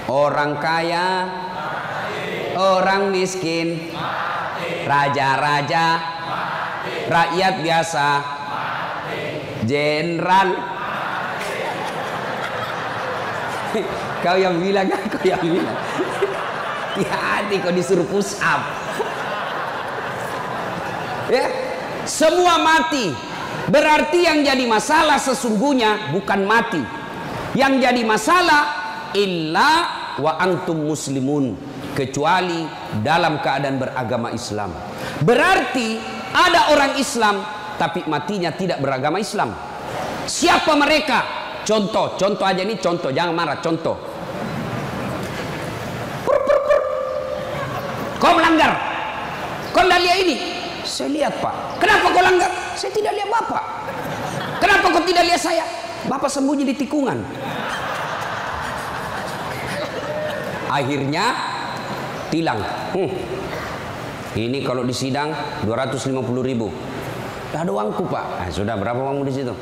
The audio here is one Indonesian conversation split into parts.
Orang kaya, orang miskin, raja-raja, rakyat biasa, jenderal. Kau yang bilang, kau yang bilang. Hati-hati kau disuruh push up. Ya, semua mati. Berarti yang jadi masalah sesungguhnya bukan mati. Yang jadi masalah illa wa antum muslimun, kecuali dalam keadaan beragama Islam. Berarti ada orang Islam tapi matinya tidak beragama Islam. Siapa mereka? Contoh aja nih, contoh, jangan marah, contoh. Kau melanggar, kau tidak lihat ini. Saya lihat, Pak. Kenapa kau langgar? Saya tidak lihat Bapak. Kenapa kau tidak lihat saya? Bapak sembunyi di tikungan. Akhirnya tilang. Ini kalau di sidang 250.000. Tidak ada uangku, Pak. Sudah, berapa uangmu di situ?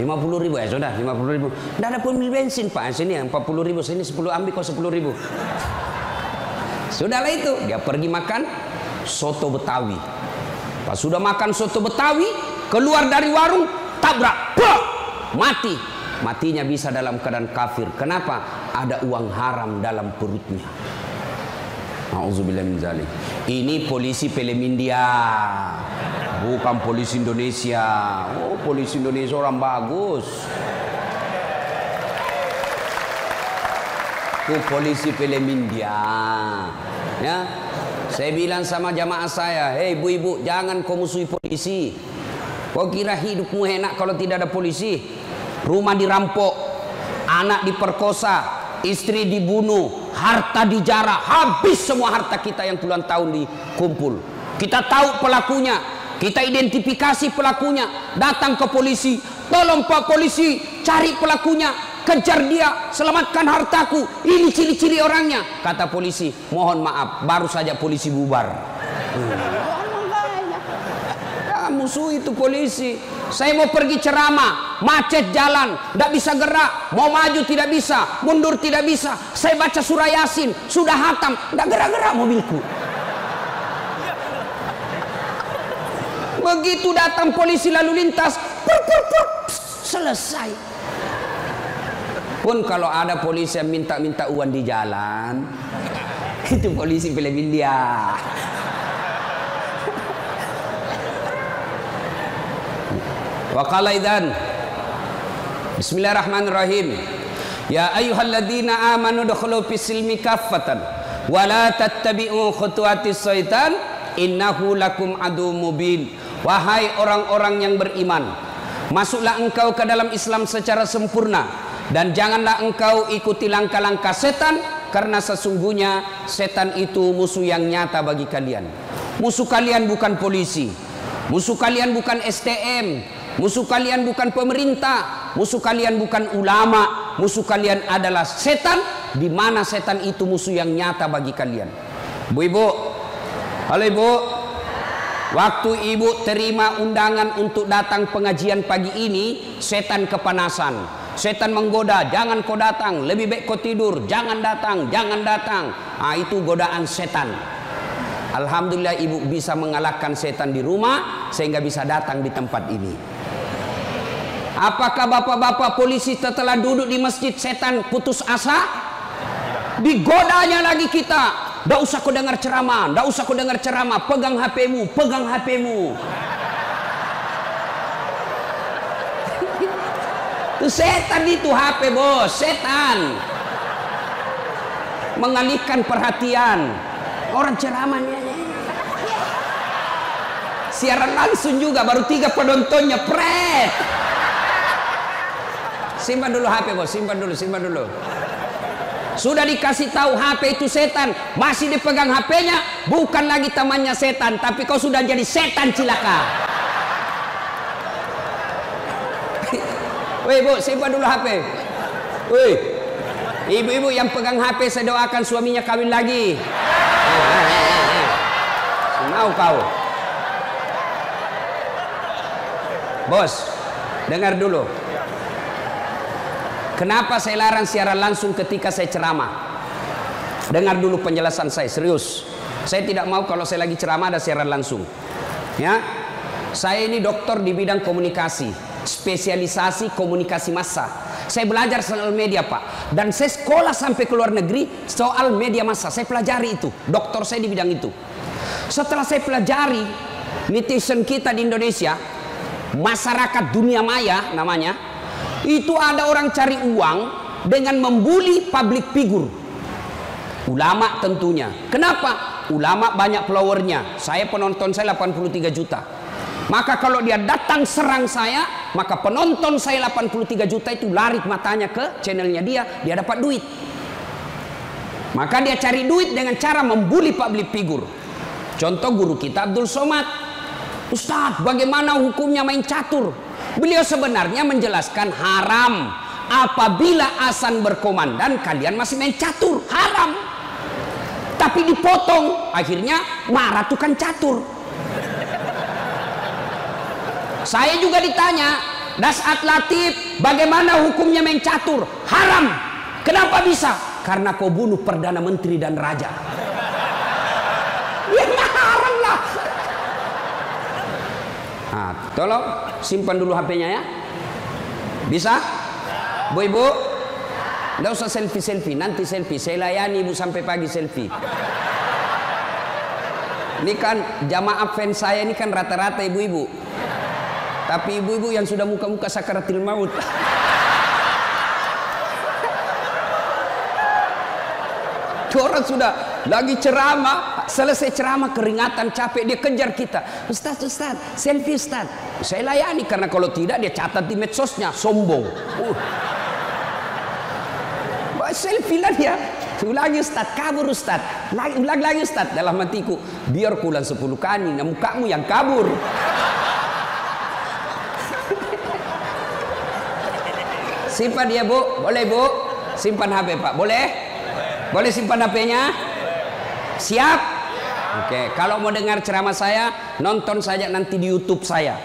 50.000. Sudah, 50.000. Tidak ada pun bensin, Pak. Sini 40.000. Sini 10, ambil kau 10.000. Sudahlah itu. Dia pergi makan soto Betawi. Pas sudah makan soto Betawi, keluar dari warung, tabrak, mati. Matinya bisa dalam keadaan kafir. Kenapa? Ada uang haram dalam perutnya. Auzubillah min zalik. Ini polisi film India, bukan polisi Indonesia. Oh, polisi Indonesia orang bagus. Itu polisi film India. Ya, saya bilang sama jamaah saya, hei ibu-ibu, jangan kau musuhi polisi. Kau kira hidupmu enak kalau tidak ada polisi? Rumah dirampok, anak diperkosa, istri dibunuh, harta dijarah, habis semua harta kita yang puluhan tahun dikumpul. Kita tahu pelakunya, kita identifikasi pelakunya, datang ke polisi, tolong Pak polisi, cari pelakunya, kejar dia, selamatkan hartaku, ini ciri-ciri orangnya. Kata polisi, mohon maaf, baru saja polisi bubar. Musuh itu polisi. Saya mau pergi ceramah, macet jalan, tidak bisa gerak, mau maju tidak bisa, mundur tidak bisa. Saya baca surah Yasin, sudah hatam, tidak gerak-gerak mobilku. Begitu datang polisi lalu lintas, selesai. Pun kalau ada polisi yang minta-minta uang di jalan, itu polisi film India. Wa qala idzan Bismillahirrahmanirrahim. Ya ayyuhalladzina amanu dukhulu fis-silmi kaffatan wa la tattabi'u khutuwatis syaitan innahu lakum aduwwum mubin. Wahai orang-orang yang beriman, masuklah engkau ke dalam Islam secara sempurna dan janganlah engkau ikuti langkah-langkah setan, karena sesungguhnya setan itu musuh yang nyata bagi kalian. Musuh kalian bukan polisi, musuh kalian bukan STM, musuh kalian bukan pemerintah, musuh kalian bukan ulama, musuh kalian adalah setan, di mana setan itu musuh yang nyata bagi kalian. Bu-ibu, halo ibu, waktu ibu terima undangan untuk datang pengajian pagi ini, setan kepanasan, setan menggoda, jangan kau datang, lebih baik kau tidur, jangan datang, jangan datang. Ah, itu godaan setan. Alhamdulillah ibu bisa mengalahkan setan di rumah sehingga bisa datang di tempat ini. Apakah bapak-bapak polisi setelah duduk di masjid setan putus asa? Digodanya lagi kita. Tidak usah kau dengar ceramah, tidak usah kau dengar ceramah. Pegang HP-mu, pegang HP-mu. Itu setan itu HP bos, setan. Mengalihkan perhatian. Orang ceramahnya. Siaran langsung juga, baru 3 penontonnya, pret. Simpan dulu HP bos, simpan dulu. Sudah dikasih tahu HP itu setan, masih dipegang HP-nya, bukan lagi temannya setan, tapi kau sudah jadi setan cilaka. Woi bu, simpan dulu HP. Woi, ibu-ibu yang pegang HP, saya doakan suaminya kawin lagi. Mau kau? Bos, dengar dulu. Kenapa saya larang siaran langsung ketika saya ceramah? Dengar dulu penjelasan saya, serius. Saya tidak mau kalau saya lagi ceramah ada siaran langsung. Ya, saya ini dokter di bidang komunikasi, spesialisasi komunikasi massa. Saya belajar soal media, Pak. Dan saya sekolah sampai ke luar negeri soal media massa. Saya pelajari itu. Doktor saya di bidang itu. Setelah saya pelajari, netizen kita di Indonesia, masyarakat dunia maya namanya, itu ada orang cari uang dengan membuli public figure. Ulama tentunya. Kenapa? Ulama banyak followernya. Saya penonton saya 83 juta. Maka kalau dia datang serang saya, maka penonton saya 83 juta itu lari matanya ke channelnya dia dapat duit. Maka dia cari duit dengan cara membuli public figure. Contoh guru kita Abdul Somad. Ustadz, bagaimana hukumnya main catur? Beliau sebenarnya menjelaskan haram apabila azan berkomandan kalian masih main catur, haram. Tapi dipotong, akhirnya marah tukang catur. Saya juga ditanya, Dasat Latif, bagaimana hukumnya main catur? Haram. Kenapa bisa? Karena kau bunuh Perdana Menteri dan Raja. Ya haram lah. Nah, tolong simpan dulu HP-nya ya. Bisa? Bu ibu, nggak usah selfie-selfie, nanti selfie. Saya layani ibu sampai pagi selfie. Ini kan jamaah fans saya ini kan rata-rata ibu-ibu. Tapi ibu-ibu yang sudah muka-muka sakaratil maut. Orang sudah lagi ceramah, selesai ceramah keringatan, capek, dia kejar kita. Ustaz, selfie Ustaz. Saya layani karena kalau tidak dia catat di medsosnya, sombong. Selfie lah dia. Ulangi Ustaz, kabur Ustaz. Ulang lagi Ustaz. Dalam hatiku, biar kulang 10 kali, nah mukamu yang kabur. Simpan dia bu, boleh bu. Simpan HP Pak, boleh? Boleh simpan HP-nya? Siap? Oke, kalau mau dengar ceramah saya, nonton saja nanti di YouTube saya.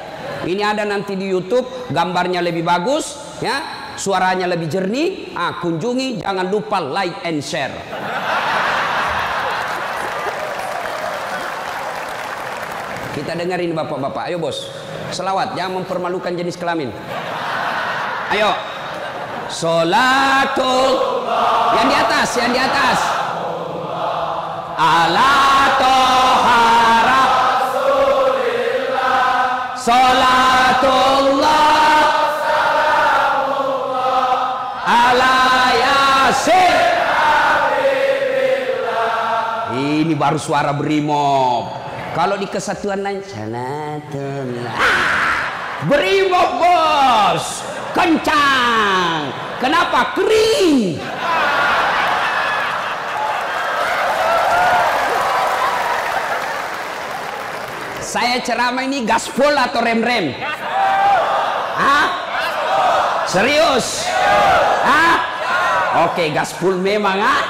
Ini ada nanti di YouTube, gambarnya lebih bagus, ya, suaranya lebih jernih. Kunjungi, jangan lupa like and share. Kita dengerin bapak-bapak, ayo bos. Selawat, jangan mempermalukan jenis kelamin. Ayo. Sholatul yang di atas, yang di atas. Ala toha Rasulillah. Sholatullah ala yasin. Ini baru suara brimob. Kalau di kesatuan lain, sholatullah. Brimob bos. Kencang. Kenapa? Kering. Saya ceramah ini gaspol atau rem-rem? Hah? Serius? Hah? Oke, gaspol memang, ha?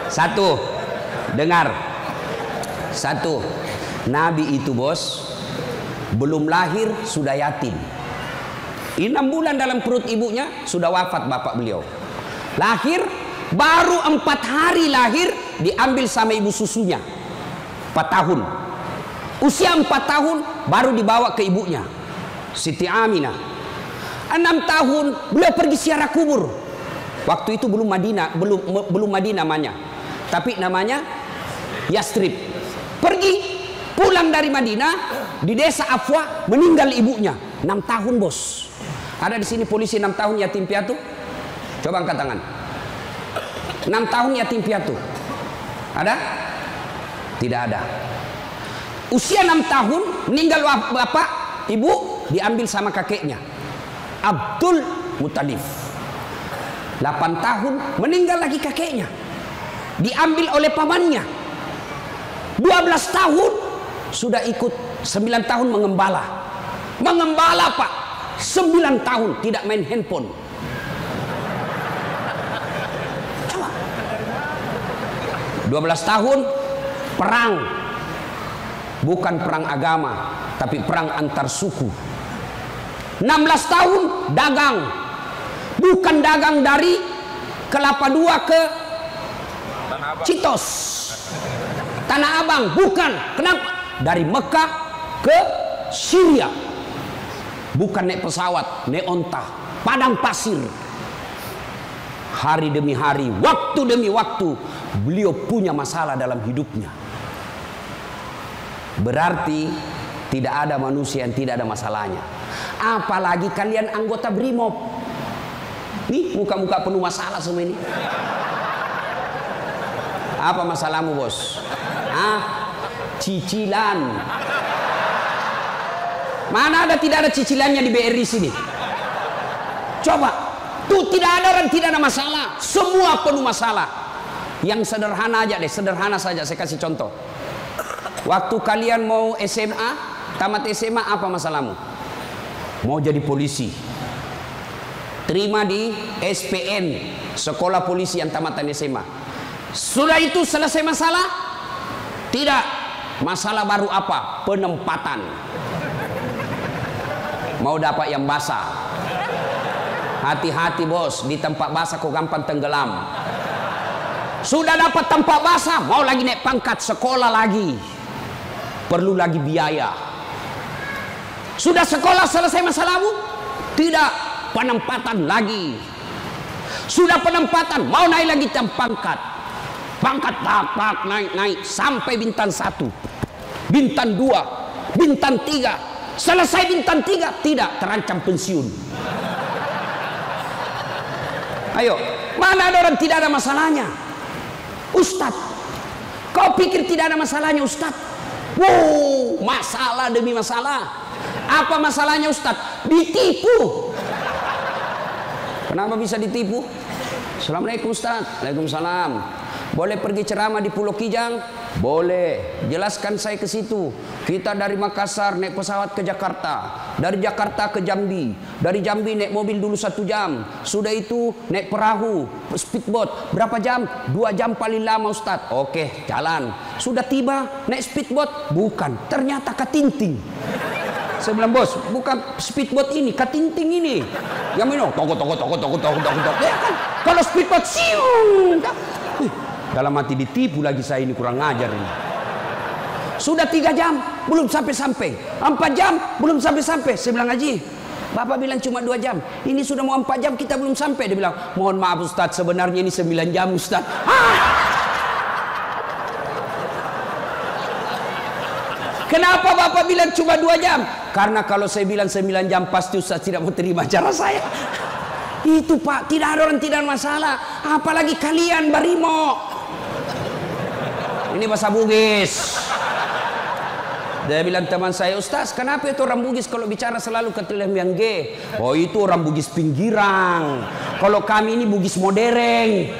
Satu, dengar. Satu, Nabi itu bos belum lahir sudah yatim. 6 bulan dalam perut ibunya sudah wafat bapak beliau. Lahir baru 4 hari lahir diambil sama ibu susunya. 4 tahun. Usia 4 tahun baru dibawa ke ibunya, Siti Aminah. 6 tahun beliau pergi ziarah kubur. Waktu itu belum Madinah namanya, tapi namanya Yastrib. Pergi pulang dari Madinah, di desa Afwa meninggal ibunya. 6 tahun bos. Ada di sini polisi 6 tahun yatim piatu? Coba angkat tangan. 6 tahun yatim piatu. Ada? Tidak ada. Usia 6 tahun meninggal bapak, ibu diambil sama kakeknya Abdul Muttalib. 8 tahun meninggal lagi kakeknya, diambil oleh pamannya. 12 tahun sudah ikut, 9 tahun mengembala. Mengembala pak, 9 tahun tidak main handphone. Coba. 12 tahun perang. Bukan perang agama, tapi perang antar suku. 16 tahun dagang. Bukan dagang dari Kelapa Dua ke Citos, Tanah Abang, bukan. Kenapa? Dari Mekah ke Syria. Bukan naik pesawat, naik onta, padang pasir. Hari demi hari, waktu demi waktu, beliau punya masalah dalam hidupnya. Berarti tidak ada manusia yang tidak ada masalahnya. Apalagi kalian anggota BRIMOB. Nih muka-muka penuh masalah semua ini. Apa masalahmu, bos? Cicilan. Mana ada tidak ada cicilannya di BRI sini? Coba. Tuh tidak ada orang tidak ada masalah. Semua penuh masalah. Yang sederhana aja deh, sederhana saja. Saya kasih contoh. Waktu kalian mau SMA, tamat SMA, apa masalahmu? Mau jadi polisi. Terima di SPN, sekolah polisi yang tamatan SMA. Sudah itu selesai masalah? Tidak. Masalah baru apa? Penempatan. Mau dapat yang basah. Hati-hati bos, di tempat basah kok gampang tenggelam. Sudah dapat tempat basah, mau lagi naik pangkat, sekolah lagi. Perlu lagi biaya. Sudah sekolah selesai masalahmu? Tidak. Penempatan lagi. Sudah penempatan, mau naik lagi pangkat. Pangkat tak naik sampai bintang 1, bintang 2, bintang 3. Selesai bintang 3, tidak, terancam pensiun. Ayo, mana ada orang tidak ada masalahnya? Ustadz, kau pikir tidak ada masalahnya Ustadz? Wow, masalah demi masalah. Apa masalahnya Ustadz? Ditipu. Kenapa bisa ditipu? Assalamualaikum Ustaz. Waalaikumsalam. Boleh pergi ceramah di Pulau Kijang? Boleh. Jelaskan saya ke situ. Kita dari Makassar naik pesawat ke Jakarta. Dari Jakarta ke Jambi. Dari Jambi naik mobil dulu 1 jam. Sudah itu naik perahu, speedboat. Berapa jam? 2 jam paling lama Ustaz. Oke, jalan. Sudah tiba naik speedboat? Bukan. Ternyata katinting. Saya bilang, bos, bukan speedboat ini, katinting ini. Yang minum, toko. Ya kan, kalau speedboat, siung. Dalam hati ditipu lagi saya ini, kurang ngajar ini. Sudah 3 jam, belum sampai-sampai. 4 jam, belum sampai-sampai. Saya bilang, Haji, Bapak bilang cuma 2 jam. Ini sudah mau 4 jam, kita belum sampai. Dia bilang, mohon maaf Ustadz, sebenarnya ini 9 jam Ustadz. Kenapa Bapak bilang cuma 2 jam? Karena kalau saya bilang 9 jam pasti Ustaz tidak mau terima cara saya. Itu Pak, tidak ada orang tidak ada masalah. Apalagi kalian Barimo. Ini bahasa Bugis. Dia bilang teman saya, Ustaz kenapa itu orang Bugis kalau bicara selalu ke yang G? Oh itu orang Bugis pinggiran. Kalau kami ini Bugis modern.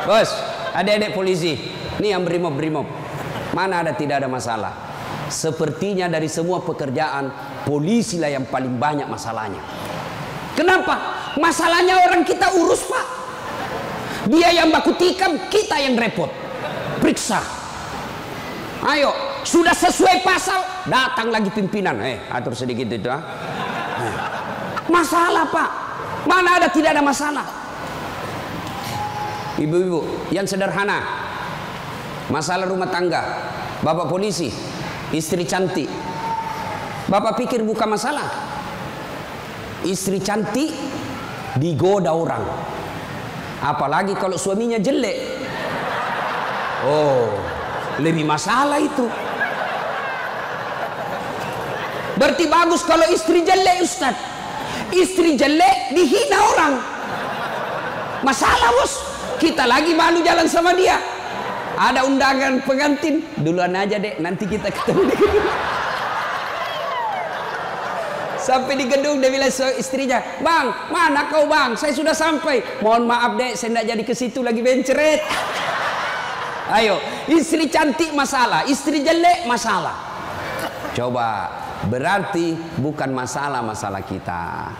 Bos, adik-adik polisi, ini yang brimob. Mana ada tidak ada masalah. Sepertinya dari semua pekerjaan, polisi lah yang paling banyak masalahnya. Kenapa? Masalahnya orang kita urus Pak. Dia yang baku tikam, kita yang repot. Periksa. Ayo, sudah sesuai pasal, datang lagi pimpinan. Atur sedikit itu. Masalah Pak. Mana ada tidak ada masalah. Ibu-ibu yang sederhana, masalah rumah tangga, bapak polisi, istri cantik, bapak pikir bukan masalah. Istri cantik digoda orang, apalagi kalau suaminya jelek. Oh, lebih masalah itu. Berarti bagus kalau istri jelek Ustaz. Istri jelek dihina orang. Masalah bos. Kita lagi malu jalan sama dia. Ada undangan pengantin, duluan aja dek, nanti kita ketemu di gedung. Sampai di gedung dia bilang istrinya, bang, mana kau bang? Saya sudah sampai. Mohon maaf dek, saya tidak jadi ke situ lagi benceret. Ayo, istri cantik masalah, istri jelek masalah. Coba, berarti bukan masalah kita.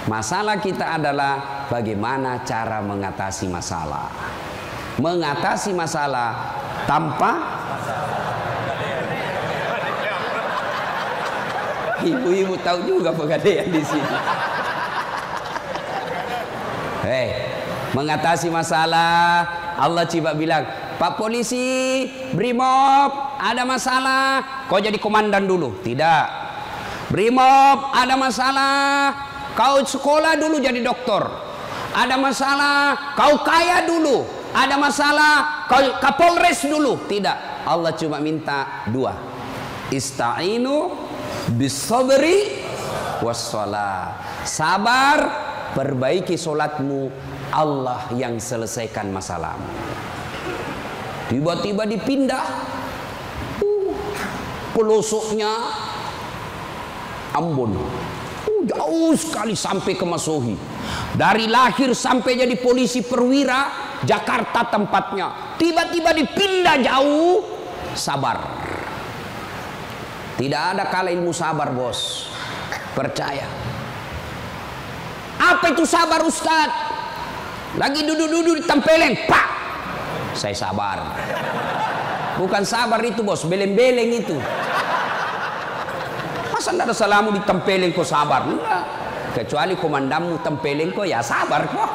Masalah kita adalah bagaimana cara mengatasi masalah. Mengatasi masalah tanpa Ibu-ibu tahu juga pegadaian di sini. Hei, mengatasi masalah, Allah coba bilang, Pak polisi, Brimob, ada masalah, kau jadi komandan dulu. Tidak. Brimob, ada masalah, kau sekolah dulu jadi dokter. Ada masalah, kau kaya dulu. Ada masalah, kau Kapolres dulu. Tidak. Allah cuma minta dua. Ista'inu bis-sabri was-shalah. Sabar, perbaiki solatmu, Allah yang selesaikan masalahmu. Tiba-tiba dipindah pelosoknya Ambon, jauh sekali sampai ke Masohi. Dari lahir sampai jadi polisi perwira, Jakarta tempatnya. Tiba-tiba dipindah jauh, sabar. Tidak ada kalah ilmu sabar, bos. Percaya. Apa itu sabar, Ustaz? Lagi duduk-duduk ditempelin, pak. Saya sabar. Bukan sabar itu, bos, beleng-beleng itu. Masa tidak ada salahmu ditempelin kok sabar? Enggak. Kecuali komandanmu tempelin kok, ya sabar kok.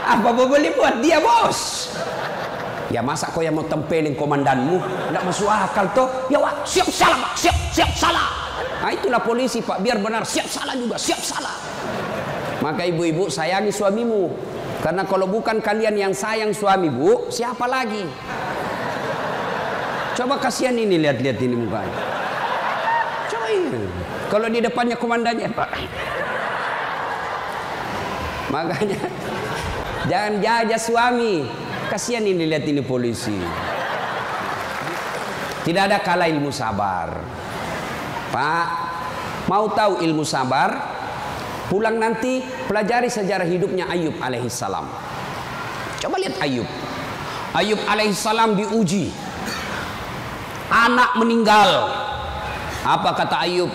Apa boleh buat dia, bos? Ya masa kau yang mau tempelin komandanmu? Tidak masuk akal toh. Ya wah, siap salah pak, siap salah. Nah itulah polisi pak, biar benar, siap salah juga, siap salah. Maka ibu-ibu sayangi suamimu, karena kalau bukan kalian yang sayang suami bu, siapa lagi? Coba kasihan ini, lihat-lihat ini mukanya. Coba ini, kalau di depannya komandannya pak. Makanya jangan jajah suami. Kasihan ini, lihat ini polisi. Tidak ada kalah ilmu sabar. Pak, mau tahu ilmu sabar? Pulang nanti pelajari sejarah hidupnya Ayub alaihissalam. Coba lihat Ayub. Ayub alaihissalam diuji. Anak meninggal. Apa kata Ayub?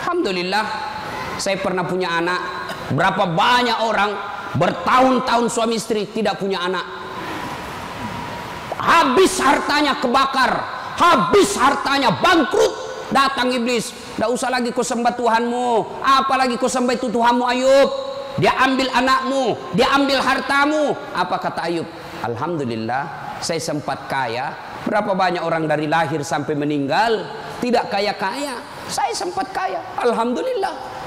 Alhamdulillah, saya pernah punya anak. Berapa banyak orang bertahun-tahun suami istri tidak punya anak. Habis hartanya kebakar, habis hartanya bangkrut. Datang iblis, tidak usah lagi kau sembah Tuhanmu, apalagi kau sembah itu Tuhanmu Ayub. Dia ambil anakmu, dia ambil hartamu. Apa kata Ayub? Alhamdulillah, saya sempat kaya. Berapa banyak orang dari lahir sampai meninggal tidak kaya-kaya, saya sempat kaya. Alhamdulillah.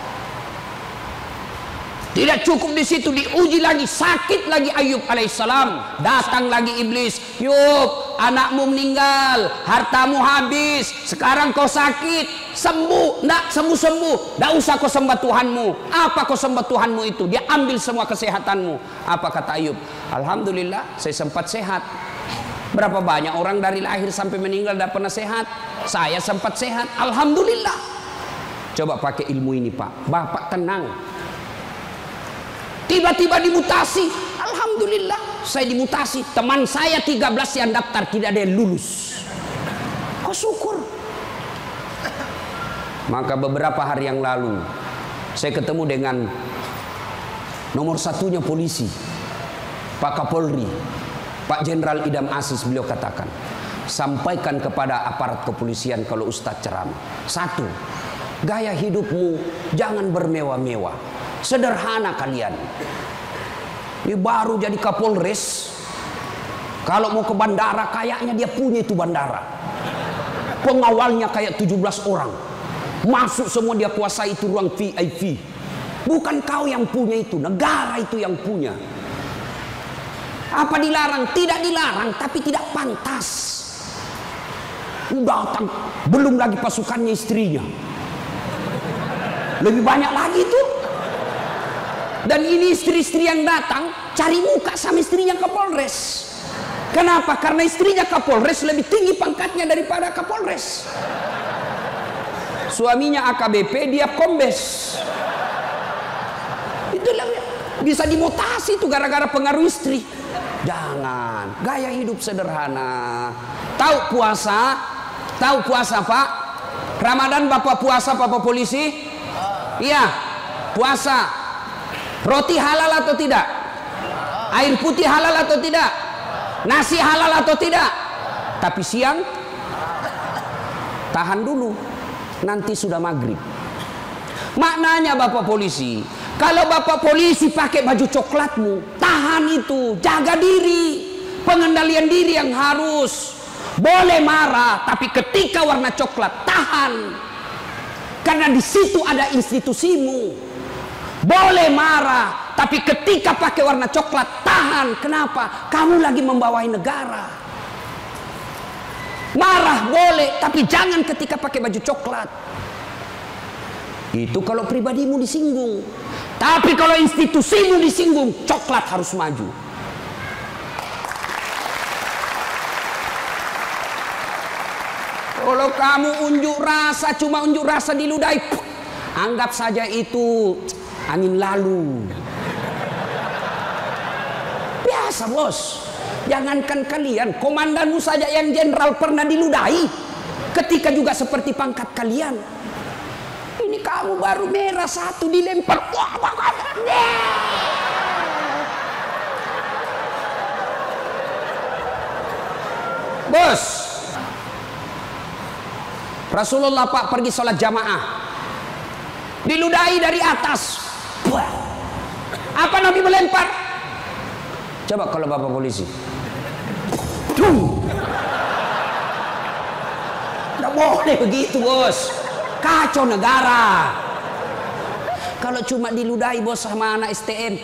Tidak cukup di situ, diuji lagi, sakit lagi Ayub alaihissalam. Datang lagi iblis, Yub, anakmu meninggal, hartamu habis, sekarang kau sakit, sembuh, ndak sembuh-sembuh, ndak usah kau sembah Tuhanmu. Apa kau sembah Tuhanmu itu? Dia ambil semua kesehatanmu. Apa kata Ayub? Alhamdulillah, saya sempat sehat. Berapa banyak orang dari lahir sampai meninggal tidak pernah sehat? Saya sempat sehat, alhamdulillah. Coba pakai ilmu ini pak, bapak tenang. Tiba-tiba dimutasi, alhamdulillah saya dimutasi. Teman saya 13 yang daftar tidak ada yang lulus. Kok syukur. Maka beberapa hari yang lalu saya ketemu dengan nomor satunya polisi, Pak Kapolri, Pak Jenderal Idam Aziz. Beliau katakan, sampaikan kepada aparat kepolisian kalau Ustadz ceramah. Satu, gaya hidupmu jangan bermewah-mewah. Sederhana kalian. Ini baru jadi Kapolres. Kalau mau ke bandara, kayaknya dia punya itu bandara. Pengawalnya kayak 17 orang. Masuk semua, dia kuasai itu ruang VIP. Bukan kau yang punya itu, negara itu yang punya. Apa dilarang? Tidak dilarang, tapi tidak pantas. Datang, belum lagi pasukannya istrinya. Lebih banyak lagi itu. Dan ini istri-istri yang datang cari muka sama istrinya Kapolres. Kenapa? Karena istrinya Kapolres lebih tinggi pangkatnya daripada Kapolres. Suaminya AKBP, dia kombes. Itulah bisa dimutasi itu gara-gara pengaruh istri. Jangan, gaya hidup sederhana. Tahu puasa? Tahu puasa pak? Ramadan bapak puasa, bapak polisi? Iya, puasa. Roti halal atau tidak? Air putih halal atau tidak? Nasi halal atau tidak? Tapi siang tahan dulu. nanti sudah maghrib. Maknanya Bapak polisi, kalau Bapak polisi pakai baju coklatmu, tahan itu, jaga diri. Pengendalian diri yang harus. Boleh marah, tapi ketika warna coklat, tahan. Karena di situ ada institusimu. Boleh marah, tapi ketika pakai warna coklat, tahan. Kenapa? Kamu lagi membawahi negara. Marah boleh, tapi jangan ketika pakai baju coklat. Itu kalau pribadimu disinggung. Tapi kalau institusimu disinggung, coklat harus maju. Kalau kamu unjuk rasa, cuma unjuk rasa diludahi, anggap saja itu angin lalu. Biasa bos. Jangankan kalian, komandanmu saja yang jenderal pernah diludahi. Ketika juga seperti pangkat kalian. Ini kamu baru merah satu dilempar. Bos, Rasulullah Pak pergi sholat jamaah, diludahi dari atas. Apa Nabi melempar? Coba kalau Bapak polisi, nggak boleh begitu bos, kacau negara. Kalau cuma diludahi bos sama anak STM,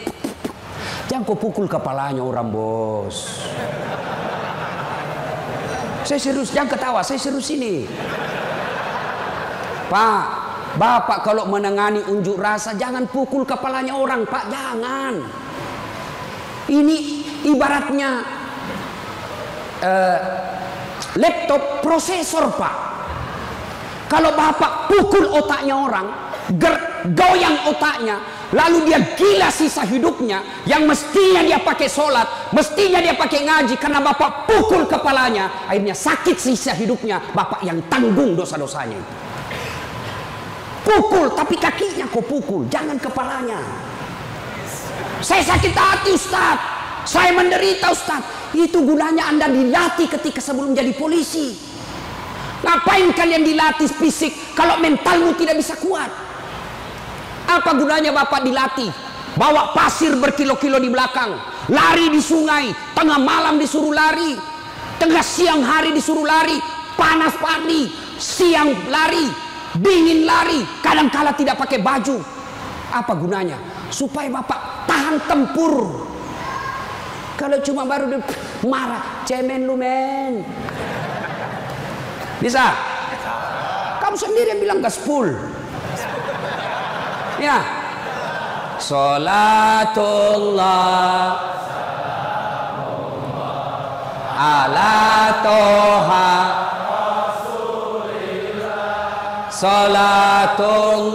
jangan kau pukul kepalanya orang bos. Saya serius, jangan ketawa, saya serius ini. Pak, Bapak kalau menangani unjuk rasa jangan pukul kepalanya orang, Pak, jangan. Ini ibaratnya laptop prosesor, Pak. Kalau Bapak pukul otaknya orang, goyang otaknya, lalu dia gila sisa hidupnya, yang mestinya dia pakai sholat, mestinya dia pakai ngaji, karena Bapak pukul kepalanya, akhirnya sakit sisa hidupnya, Bapak yang tanggung dosa-dosanya itu. Pukul, tapi kakinya kau pukul, jangan kepalanya. Saya sakit hati Ustaz, saya menderita Ustaz. Itu gunanya Anda dilatih ketika sebelum jadi polisi. Ngapain kalian dilatih fisik kalau mentalmu tidak bisa kuat? Apa gunanya Bapak dilatih? Bawa pasir berkilo-kilo di belakang, lari di sungai, tengah malam disuruh lari, tengah siang hari disuruh lari, panas pagi, siang lari, dingin lari, kadang-kala tidak pakai baju. Apa gunanya? Supaya Bapak tahan tempur. Kalau cuma baru marah, cemen lu men. Bisa? Kamu sendiri yang bilang gaspol. Ya. Salatullah ala toha salatullah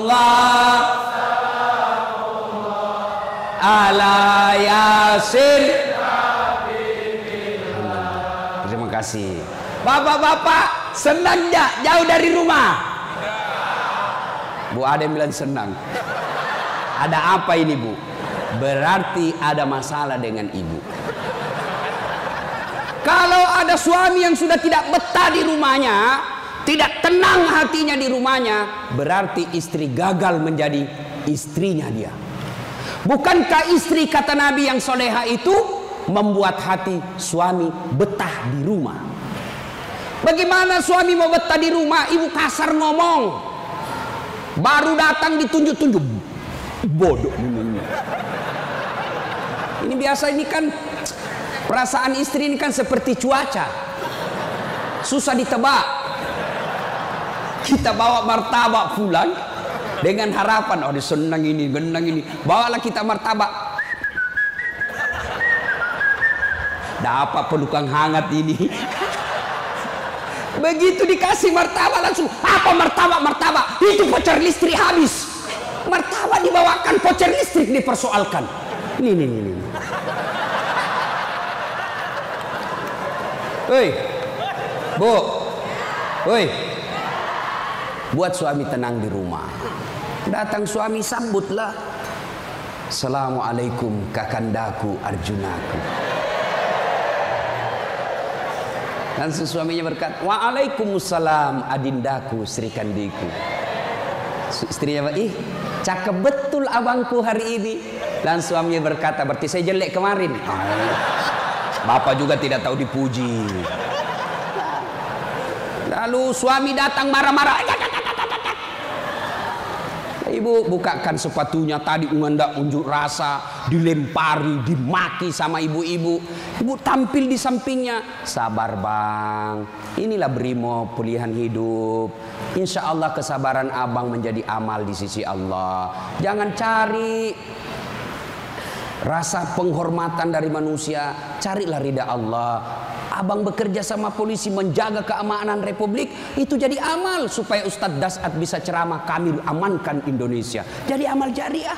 ala yasin. Terima kasih. Bapak-bapak senang enggak jauh dari rumah? Bu ada yang bilang senang. Ada apa ini Bu? Berarti ada masalah dengan ibu. Kalau ada suami yang sudah tidak betah di rumahnya, tidak tenang hatinya di rumahnya, berarti istri gagal menjadi istrinya dia. Bukankah istri kata Nabi yang soleha itu membuat hati suami betah di rumah? Bagaimana suami mau betah di rumah? Ibu kasar ngomong, baru datang ditunjuk-tunjuk, bodoh ini. Ini biasa, ini kan perasaan istri ini kan seperti cuaca, susah ditebak. Kita bawa martabak pulang dengan harapan, oh dia senang ini, genang ini. Bawalah kita martabak, dapat pelukan hangat ini. Begitu dikasih martabak langsung, apa martabak? Itu voucher listrik habis. Martabak dibawakan, voucher listrik dipersoalkan. Ini. Hei, Bu, hei, buat suami tenang di rumah. Datang suami sambutlah. Assalamualaikum kakandaku Arjunaku. Langsung suaminya berkata, waalaikumsalam adindaku Sri Kandiku. Istrinya, ih cakep betul abangku hari ini. Langsung suaminya berkata, berarti saya jelek kemarin. Bapak juga tidak tahu dipuji. Lalu suami datang marah-marah. Ibu bukakan sepatunya, tadi hendak unjuk rasa, dilempari, dimaki sama ibu-ibu. Ibu tampil di sampingnya, sabar bang, inilah brimob pilihan hidup. Insya Allah kesabaran abang menjadi amal di sisi Allah. Jangan cari rasa penghormatan dari manusia, carilah ridha Allah. Abang bekerja sama polisi menjaga keamanan Republik, itu jadi amal supaya Ustadz Dasat bisa ceramah, kami amankan Indonesia. Jadi amal jariah.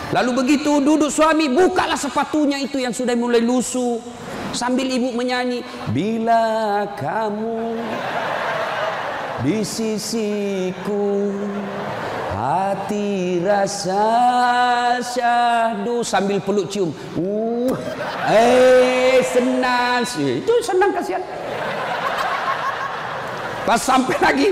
Lalu begitu duduk suami, bukalah sepatunya itu yang sudah mulai lusuh, sambil ibu menyanyi, bila kamu di sisiku, hati rasa syahdu, sambil peluk cium. Senang sih. Itu senang kasihan. Pas sampai lagi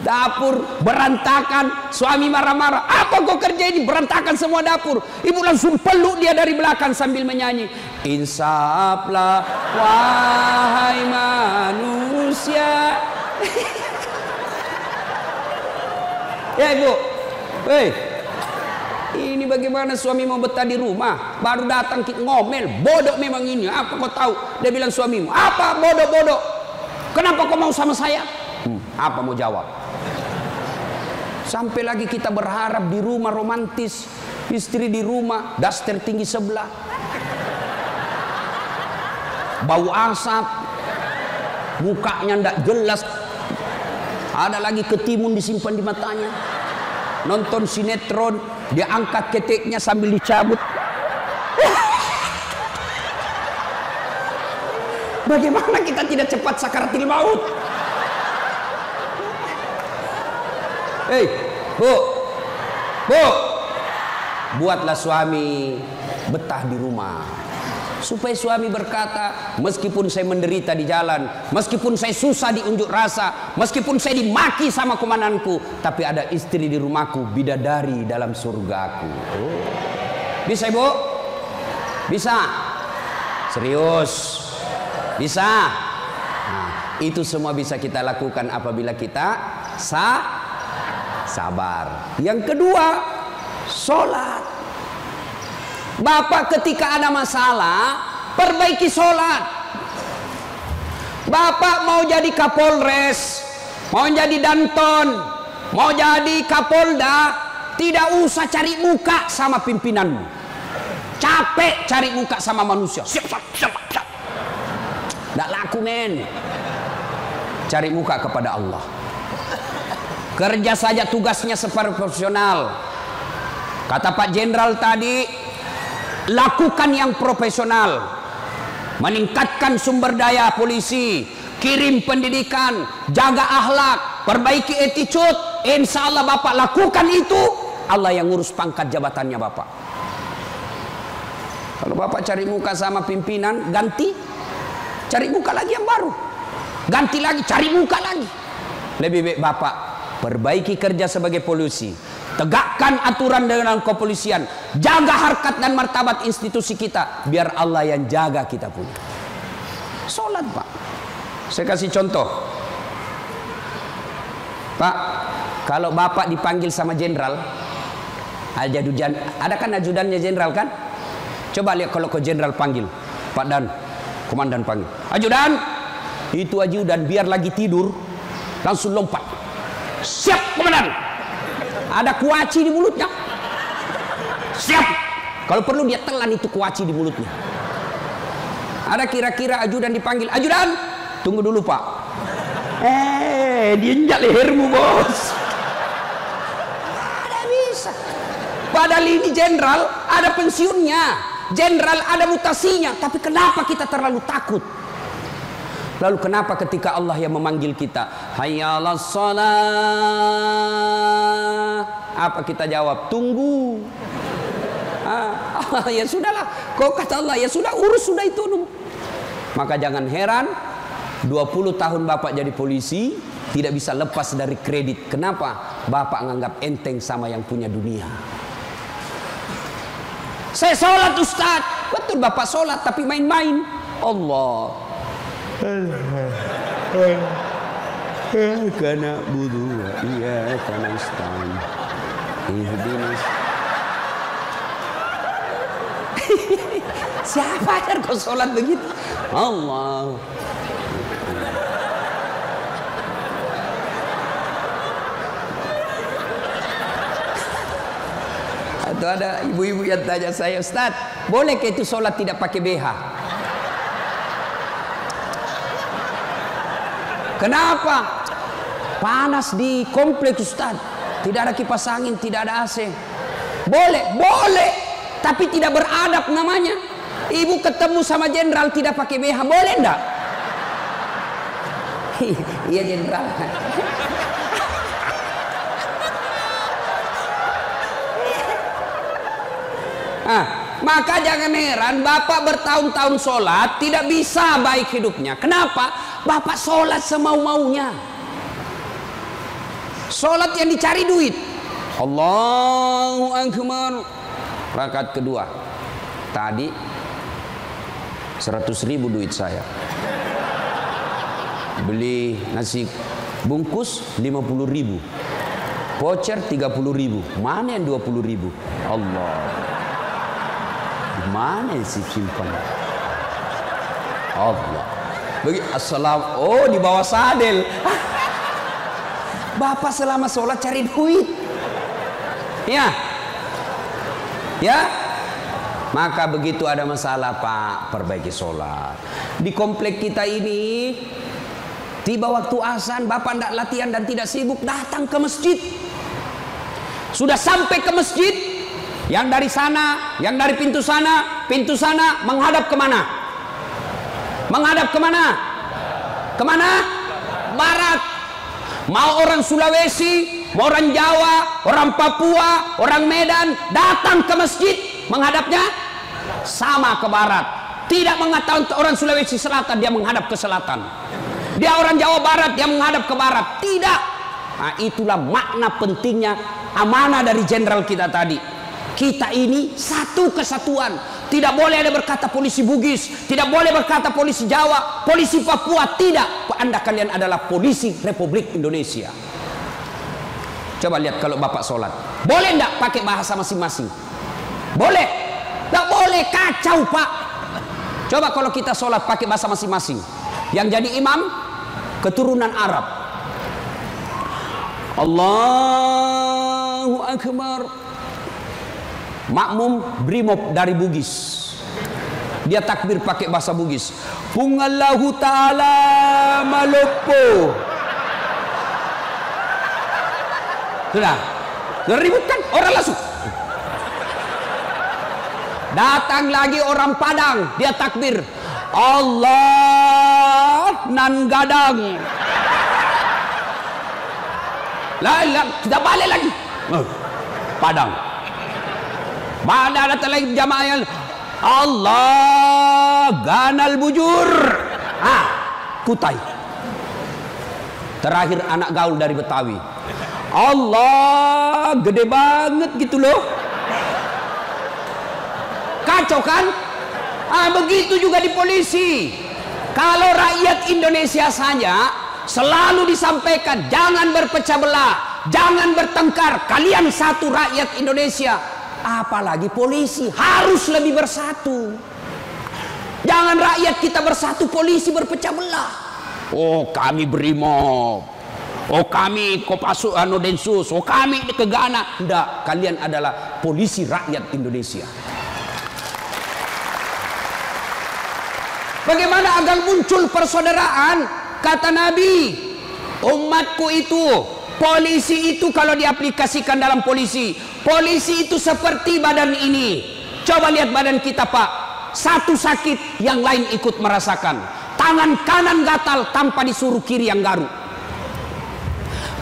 dapur berantakan, suami marah-marah. Apa kau kerja ini, berantakan semua dapur. Ibu langsung peluk dia dari belakang sambil menyanyi, insaflah wahai manusia. Ya ibu, ini bagaimana suami mau betah di rumah, baru datang kita ngomel, bodoh memang ini, apa kau tahu? Dia bilang suamimu, apa bodoh-bodoh? Kenapa kau mau sama saya? Apa mau jawab? Sampai lagi kita berharap di rumah romantis, istri di rumah, daster tinggi sebelah, bau asap, mukanya ndak jelas, ada lagi ketimun disimpan di matanya. Nonton sinetron, dia angkat keteknya sambil dicabut. Bagaimana kita tidak cepat sakaratil maut? Hei, bu, buatlah suami betah di rumah. Supaya suami berkata, meskipun saya menderita di jalan, meskipun saya susah di unjuk rasa, meskipun saya dimaki sama komandanku, tapi ada istri di rumahku, bidadari dalam surgaku. Bisa ibu? Bisa? Serius? Bisa? Nah, itu semua bisa kita lakukan apabila kita sabar. Yang kedua, sholat. Bapak ketika ada masalah, perbaiki sholat. Bapak mau jadi Kapolres, mau jadi Danton, mau jadi Kapolda, tidak usah cari muka sama pimpinanmu. Capek cari muka sama manusia. Siap. Tidak laku men. Cari muka kepada Allah. Kerja saja tugasnya secara profesional. Kata Pak Jenderal tadi, lakukan yang profesional, meningkatkan sumber daya polisi, kirim pendidikan, jaga akhlak, perbaiki attitude. Insya Allah Bapak lakukan itu, Allah yang ngurus pangkat jabatannya Bapak. Kalau Bapak cari muka sama pimpinan, ganti, cari muka lagi yang baru, ganti lagi, cari muka lagi. Lebih baik Bapak perbaiki kerja sebagai polisi, tegakkan aturan dengan kepolisian, jaga harkat dan martabat institusi kita, biar Allah yang jaga kita punya. Sholat Pak. Saya kasih contoh Pak, kalau Bapak dipanggil sama jenderal, ada kan ajudannya jenderal kan? Coba lihat kalau ke jenderal panggil, Pak Dan, komandan panggil, ajudan, itu ajudan biar lagi tidur, langsung lompat, siap komandan. Ada kuaci di mulutnya, siap. Kalau perlu dia telan itu kuaci di mulutnya. Ada kira-kira ajudan dipanggil, ajudan, tunggu dulu Pak. Diinjak lehermu bos. Ada bisa. Padahal ini jenderal ada pensiunnya, jenderal ada mutasinya, tapi kenapa kita terlalu takut? Lalu kenapa ketika Allah yang memanggil kita, hayya 'alas shalah, apa kita jawab? Tunggu. Ya sudahlah, kau kata Allah, ya sudah, urus sudah itu. Maka jangan heran 20 tahun Bapak jadi polisi, tidak bisa lepas dari kredit. Kenapa? Bapak nganggap enteng sama yang punya dunia. Saya sholat Ustaz. Betul Bapak sholat, tapi main-main. Allah. Karena budu, iya karena Ustaz. Siapa ajar kau sholat begitu? Allah. Atau ada ibu-ibu yang tanya saya, Ustaz, bolehkah itu sholat tidak pakai BH? Kenapa? Panas di kompleks Ustaz, tidak ada kipas angin, tidak ada AC. Boleh, boleh, tapi tidak beradab namanya. Ibu ketemu sama jenderal tidak pakai BH, boleh enggak? Iya jenderal. Maka jangan heran Bapak bertahun-tahun sholat tidak bisa baik hidupnya. Kenapa? Bapak sholat semau-maunya. Sholat yang dicari duit. Allahu Akbar. Rakaat kedua. Tadi 100.000 duit saya. Beli nasi bungkus 50.000. Voucher 30.000. Mana yang 20.000? Allah. Mana sih simpan? Allah. Bagi assalam. Oh, di bawah sadel. Bapak selama sholat cari duit. Ya. Ya. Maka begitu ada masalah Pak, perbaiki sholat. Di komplek kita ini, tiba waktu azan, Bapak tidak latihan dan tidak sibuk, datang ke masjid. Sudah sampai ke masjid, yang dari sana, yang dari pintu sana menghadap kemana? Menghadap kemana? Kemana? Barat. Mau orang Sulawesi, mau orang Jawa, orang Papua, orang Medan, datang ke masjid, menghadapnya sama ke barat. Tidak mengatakan orang Sulawesi Selatan dia menghadap ke selatan. Dia orang Jawa Barat dia menghadap ke barat. Tidak. Nah, itulah makna pentingnya amanah dari jenderal kita tadi. Kita ini satu kesatuan. Tidak boleh ada berkata polisi Bugis, tidak boleh berkata polisi Jawa, polisi Papua, tidak. Anda kalian adalah polisi Republik Indonesia. Coba lihat kalau Bapak sholat, boleh enggak pakai bahasa masing-masing? Boleh? Enggak boleh, kacau Pak. Coba kalau kita sholat pakai bahasa masing-masing. Yang jadi imam keturunan Arab. Allahu Akbar. Makmum brimob dari Bugis, dia takbir pakai bahasa Bugis. Pungallahu ta'ala malopo. Sudah ribut kan orang langsung. Datang lagi orang Padang, dia takbir Allah nan gadang. Lah kita balik lagi Padang. Pada datang lagi jamaah yang Allah ganal bujur. Kutai. Terakhir anak gaul dari Betawi. Allah gede banget gitu loh. Kacau kan? Begitu juga di polisi. Kalau rakyat Indonesia saja selalu disampaikan jangan berpecah belah, jangan bertengkar, kalian satu rakyat Indonesia. Apalagi polisi harus lebih bersatu. Jangan rakyat kita bersatu, polisi berpecah belah. Oh kami brimob, oh kami Kopassus Densus, oh kami Gegana. Tidak, kalian adalah polisi rakyat Indonesia. Bagaimana agar muncul persaudaraan? Kata Nabi, umatku itu, polisi itu kalau diaplikasikan dalam polisi itu seperti badan ini. Coba lihat badan kita Pak. Satu sakit, yang lain ikut merasakan. Tangan kanan gatal tanpa disuruh kiri yang garuk.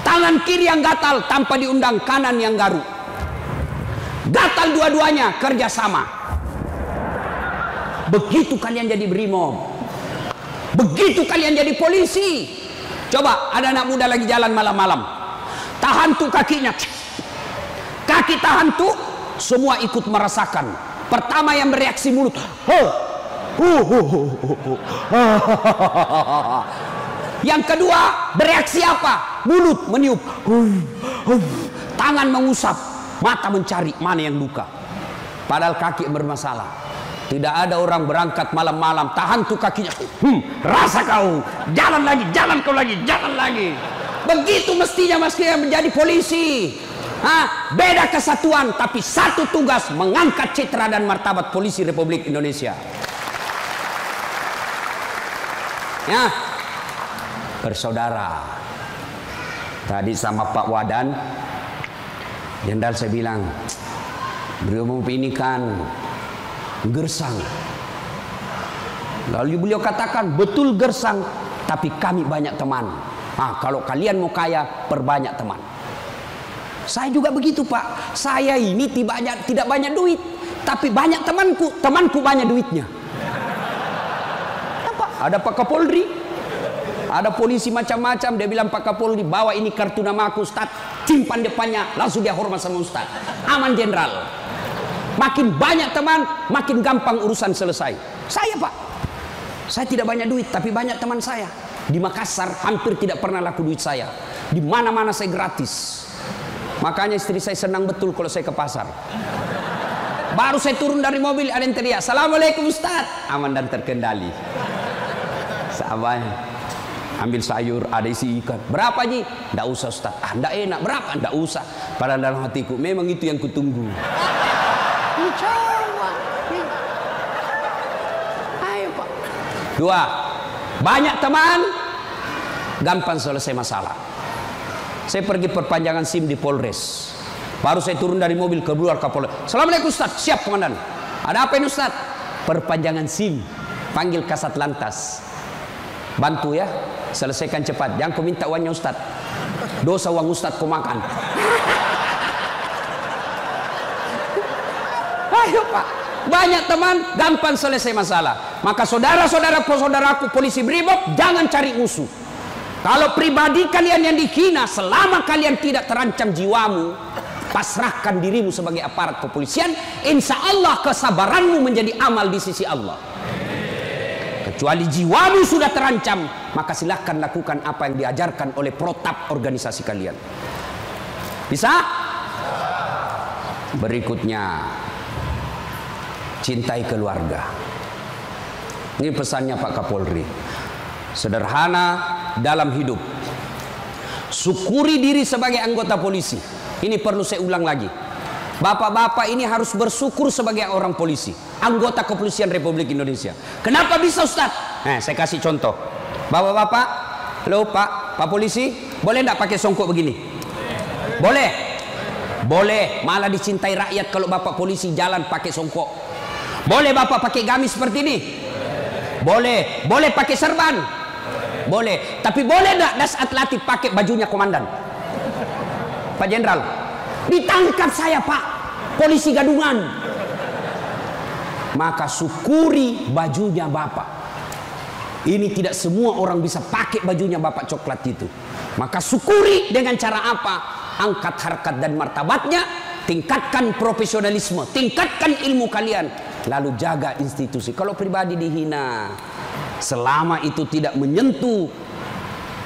Tangan kiri yang gatal tanpa diundang kanan yang garuk. Gatal dua-duanya, kerjasama. Begitu kalian jadi brimob. Begitu kalian jadi polisi, coba ada anak muda lagi jalan malam-malam, tahan tuh kakinya, kaki tahan tuh, semua ikut merasakan. Pertama yang bereaksi mulut, yang kedua bereaksi apa? Mulut meniup, tangan mengusap, mata mencari mana yang luka. Padahal kaki bermasalah. Tidak ada orang berangkat malam-malam tahan tuh kakinya, rasa kau, jalan lagi, jalan kau lagi, jalan lagi. Begitu mestinya menjadi polisi. Beda kesatuan tapi satu tugas, mengangkat citra dan martabat polisi Republik Indonesia. Ya, bersaudara. Tadi sama Pak Wadan, Jenderal saya bilang, beliau ini kan gersang. Lalu beliau katakan, betul gersang, tapi kami banyak teman. Kalau kalian mau kaya, perbanyak teman. Saya juga begitu, Pak. Saya ini tidak banyak duit, tapi banyak temanku. Temanku banyak duitnya. Ada Pak Kapolri, ada polisi macam-macam. Dia bilang, Pak Kapolri, bawa ini kartu nama aku, Ustaz. Simpan depannya, langsung dia hormat sama Ustaz. Aman, Jenderal. Makin banyak teman, makin gampang urusan selesai. Saya, Pak, saya tidak banyak duit, tapi banyak teman saya. Di Makassar hampir tidak pernah laku duit saya. Di mana-mana saya gratis. Makanya istri saya senang betul kalau saya ke pasar. Baru saya turun dari mobil, ada yang teriak, Assalamualaikum Ustaz. Aman dan terkendali. Sahabat, ambil sayur, ada isi ikan. Berapa Ji? Nggak usah Ustaz. Nggak enak. Berapa? Nggak usah. Padahal dalam hatiku, memang itu yang kutunggu. Ayo Pak. Dua, banyak teman, gampang selesai masalah. Saya pergi perpanjangan SIM di Polres. Baru saya turun dari mobil, keluar Kapolres. Assalamualaikum Ustaz. Siap Komandan. Ada apa ini Ustaz? Perpanjangan SIM. Panggil Kasat Lantas. Bantu ya, selesaikan cepat. Jangan kau minta uangnya Ustaz. Dosa uang Ustaz kau makan. Ayo Pak, banyak teman, gampang selesai masalah. Maka saudara-saudaraku polisi Brimob, jangan cari musuh. Kalau pribadi kalian yang dihina, selama kalian tidak terancam jiwamu, pasrahkan dirimu sebagai aparat kepolisian. Insya Allah kesabaranmu menjadi amal di sisi Allah. Kecuali jiwamu sudah terancam, maka silahkan lakukan apa yang diajarkan oleh protap organisasi kalian. Bisa? Berikutnya, cintai keluarga. Ini pesannya Pak Kapolri. Sederhana dalam hidup. Syukuri diri sebagai anggota polisi. Ini perlu saya ulang lagi. Bapak-bapak ini harus bersyukur sebagai orang polisi, anggota kepolisian Republik Indonesia. Kenapa bisa Ustaz? Saya kasih contoh. Bapak-bapak, halo Pak polisi, boleh enggak pakai songkok begini? Boleh. Boleh, malah dicintai rakyat kalau Bapak polisi jalan pakai songkok. Boleh Bapak pakai gamis seperti ini? Boleh. Boleh pakai serban? Boleh. Tapi boleh enggak das atletik pakai bajunya komandan? Pak Jenderal, ditangkap saya Pak, polisi gadungan. Maka syukuri bajunya Bapak. Ini tidak semua orang bisa pakai bajunya Bapak coklat itu. Maka syukuri dengan cara apa? Angkat harkat dan martabatnya, tingkatkan profesionalisme, tingkatkan ilmu kalian, lalu jaga institusi. Kalau pribadi dihina, selama itu tidak menyentuh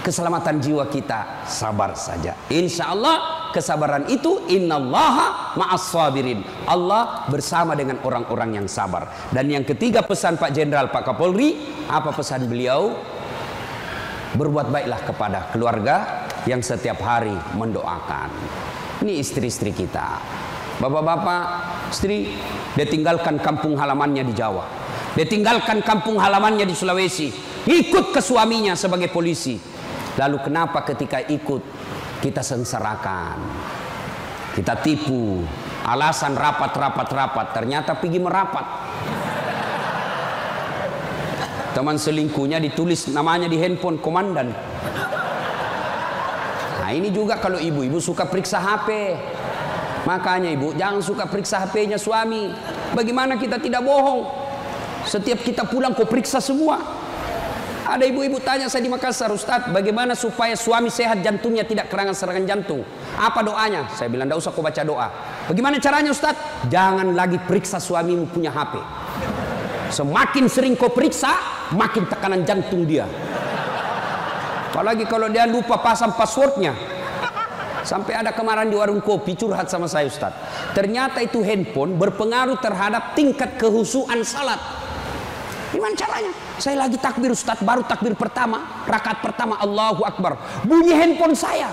keselamatan jiwa kita, sabar saja. Insya Allah kesabaran itu, innallaha ma'as sabirin. Allah bersama dengan orang-orang yang sabar. Dan yang ketiga pesan Pak Jenderal, Pak Kapolri, apa pesan beliau? Berbuat baiklah kepada keluarga yang setiap hari mendoakan. Ini istri-istri kita. Bapak-bapak, istri, dia tinggalkan kampung halamannya di Jawa. Dia tinggalkan kampung halamannya di Sulawesi. Ikut ke suaminya sebagai polisi. Lalu kenapa ketika ikut kita sengsarakan, kita tipu, alasan rapat, ternyata pergi merapat. Teman selingkuhnya ditulis namanya di handphone komandan. Nah ini juga kalau ibu-ibu suka periksa HP. Makanya ibu jangan suka periksa HP-nya suami. Bagaimana kita tidak bohong? Setiap kita pulang kau periksa semua. Ada ibu-ibu tanya saya di Makassar, Ustadz, bagaimana supaya suami sehat jantungnya tidak serangan jantung? Apa doanya? Saya bilang, tidak usah kau baca doa. Bagaimana caranya Ustadz? Jangan lagi periksa suamimu punya HP. Semakin sering kau periksa, makin tekanan jantung dia. Apalagi kalau dia lupa pasang passwordnya. Sampai ada kemarin di warung kopi curhat sama saya, Ustadz. Ternyata itu handphone berpengaruh terhadap tingkat kehusuan salat. Gimana caranya? Saya lagi takbir, Ustadz, baru takbir pertama, rakaat pertama, Allahu Akbar. Bunyi handphone saya.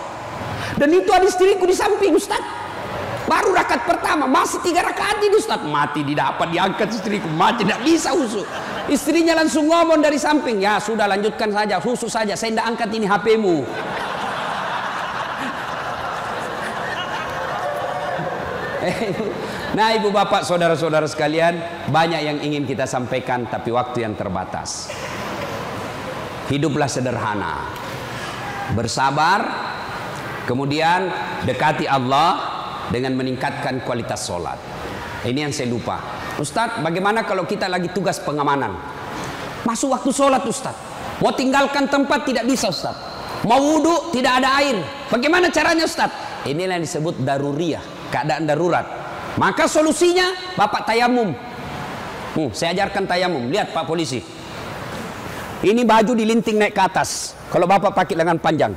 Dan itu ada istriku di samping, Ustadz. Baru rakaat pertama, masih 3 rakaat ini, Ustadz. Mati didapat, diangkat istriku, mati, tidak bisa husu. Istrinya langsung ngomong dari samping, ya sudah lanjutkan saja, husu saja, saya tidak angkat ini HP-mu. Nah, ibu bapak, saudara-saudara sekalian, banyak yang ingin kita sampaikan, tapi waktu yang terbatas. Hiduplah sederhana, bersabar, kemudian dekati Allah dengan meningkatkan kualitas sholat. Ini yang saya lupa. Ustadz, bagaimana kalau kita lagi tugas pengamanan? Masuk waktu sholat, Ustadz. Mau tinggalkan tempat tidak bisa, Ustadz. Mau wudhu tidak ada air. Bagaimana caranya, Ustadz? Inilah yang disebut daruriyah, keadaan darurat. Maka solusinya Bapak tayamum. Saya ajarkan tayamum. Lihat Pak polisi. Ini baju dilinting naik ke atas. Kalau Bapak pakai lengan panjang,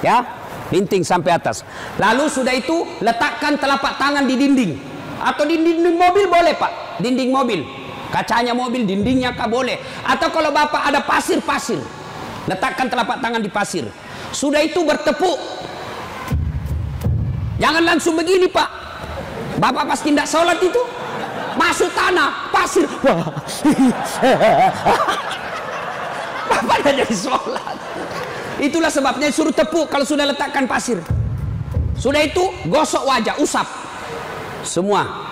ya, linting sampai atas. Lalu sudah itu letakkan telapak tangan di dinding. Atau di dinding mobil boleh Pak. Dinding mobil. Kacanya mobil, dindingnya kah boleh. Atau kalau Bapak ada pasir, letakkan telapak tangan di pasir. Sudah itu bertepuk. Jangan langsung begini Pak. Bapak pasti tidak sholat itu. Masuk tanah, pasir. Bapak tidak jadi sholat. Itulah sebabnya suruh tepuk kalau sudah letakkan pasir. Sudah itu gosok wajah, usap. Semua.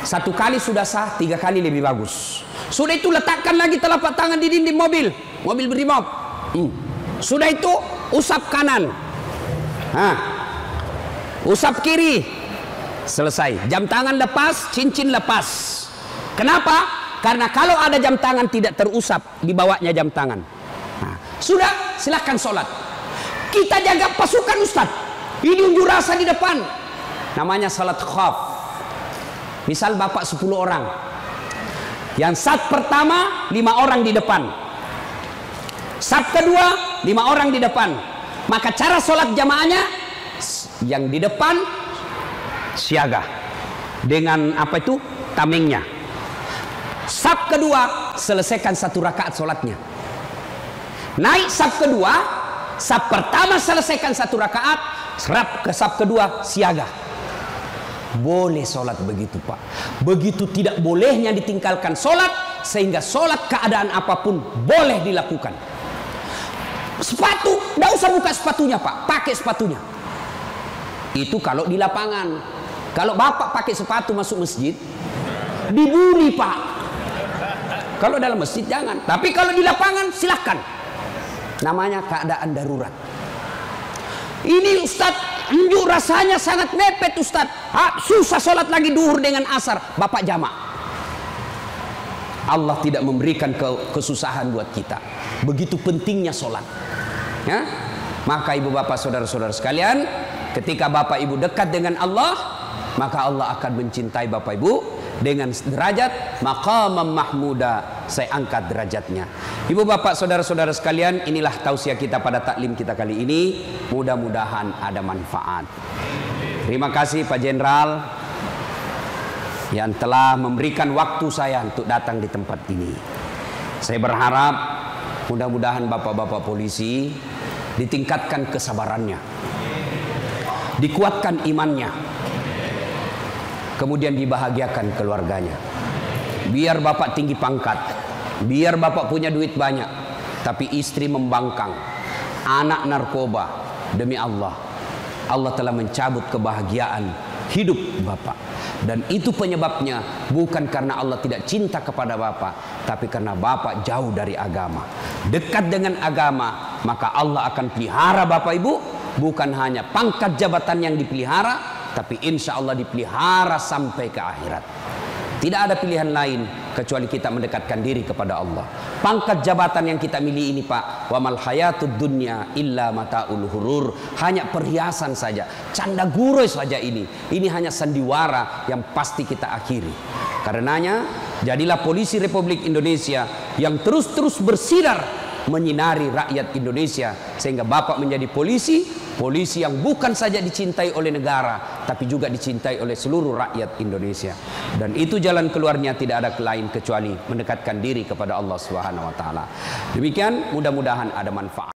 1 kali sudah sah, 3 kali lebih bagus. Sudah itu letakkan lagi telapak tangan di dinding mobil. Mobil berimob. Sudah itu usap kanan. Usap kiri. Selesai. Jam tangan lepas, cincin lepas. Kenapa? Karena kalau ada jam tangan tidak terusap, dibawanya jam tangan. Sudah, silahkan sholat. Kita jaga pasukan Ustadz. Ini unjuk rasa di depan. Namanya salat khaf. Misal Bapak 10 orang. Yang saf pertama 5 orang di depan. Saf kedua 5 orang di depan. Maka cara sholat jamaahnya, yang di depan siaga dengan apa itu? Tamengnya. Saf kedua selesaikan 1 rakaat sholatnya. Naik saf kedua, saf pertama selesaikan 1 rakaat, serap ke saf kedua siaga. Boleh sholat begitu Pak. Begitu tidak bolehnya ditinggalkan sholat, sehingga sholat keadaan apapun boleh dilakukan. Sepatu, tidak usah buka sepatunya Pak, pakai sepatunya. Itu kalau di lapangan. Kalau Bapak pakai sepatu masuk masjid, dibully Pak. Kalau dalam masjid jangan. Tapi kalau di lapangan silahkan. Namanya keadaan darurat. Ini Ustadz, unjuk rasanya sangat mepet Ustadz. Susah sholat lagi duhur dengan asar. Bapak jamak. Allah tidak memberikan kesusahan buat kita. Begitu pentingnya sholat. Ya? Maka ibu bapak saudara-saudara sekalian, ketika Bapak Ibu dekat dengan Allah, maka Allah akan mencintai Bapak Ibu dengan derajat maqamam mahmuda. Saya angkat derajatnya. Ibu bapak saudara-saudara sekalian, inilah tausiah kita pada taklim kita kali ini. Mudah-mudahan ada manfaat. Terima kasih Pak Jenderal yang telah memberikan waktu saya untuk datang di tempat ini. Saya berharap mudah-mudahan bapak-bapak polisi ditingkatkan kesabarannya, dikuatkan imannya, kemudian dibahagiakan keluarganya. Biar bapak tinggi pangkat, biar bapak punya duit banyak, tapi istri membangkang, anak narkoba. Demi Allah, Allah telah mencabut kebahagiaan hidup bapak. Dan itu penyebabnya bukan karena Allah tidak cinta kepada bapak, tapi karena bapak jauh dari agama. Dekat dengan agama, maka Allah akan pelihara bapak ibu. Bukan hanya pangkat jabatan yang dipelihara, tapi insya Allah dipelihara sampai ke akhirat. Tidak ada pilihan lain kecuali kita mendekatkan diri kepada Allah. Pangkat jabatan yang kita miliki ini, Pak, wa mal hayatud dunya illa mataul hurur, hanya perhiasan saja, canda gurau saja ini. Ini hanya sandiwara yang pasti kita akhiri. Karenanya jadilah polisi Republik Indonesia yang terus-terus bersinar menyinari rakyat Indonesia, sehingga Bapak menjadi polisi yang bukan saja dicintai oleh negara, tapi juga dicintai oleh seluruh rakyat Indonesia. Dan itu jalan keluarnya tidak ada lain kecuali mendekatkan diri kepada Allah Subhanahu wa taala. Demikian, mudah-mudahan ada manfaat.